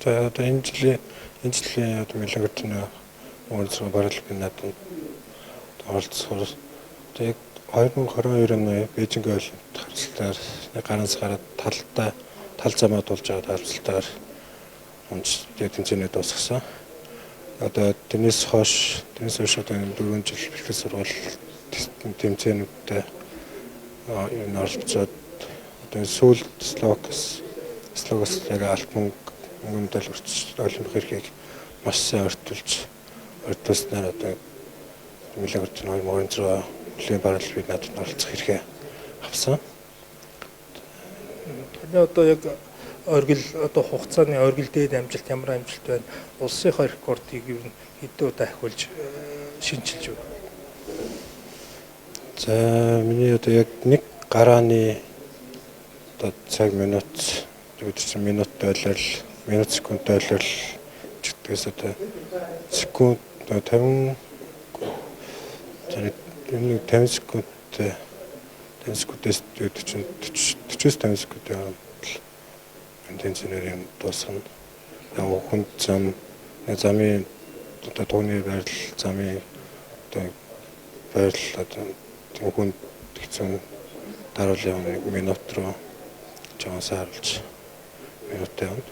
За одоо энэ жилийн одоо мэлэгэртний онцгой барилгын наадам оролцохоор яг 2022 оны Бээжинг олимпиад харилцаар гарын сард тал замаа тулж байгаа харилцаар онц тэмцээний дуусгасан. Одоо тэрнээс хойш одоо 4 жил бэлтгэл сургууль тэмцээнүүдтэй энэ оролцоод одоо сүүлд Словакс яг альбом мөнгөндөл олимпик хэргийг маш сайн ордуулснаар одоо мэлэгэрт 2026 Хүлээн барилгын наадамд оролцох хэрэгээ авсан. Таны одоо яг хугацааны оргил дээд амжилт ямар амжилт байна? Улсынхаа рекордыг ер нь хэдэн удаа ахиулж шинжилж байна? За миний одоо яг нэг гарааны одоо цаг минут секунд ойлол чигтгээс одоо секунд 50 секундээс 40-50 секунд энэ тэнцэнээр юм дуусгана. Яг хүнд замын одоо тооны байрал замын одоо байрал одоо хүнд хэцүү даруул явна минут руу жаахан сааруулж минуттай явна.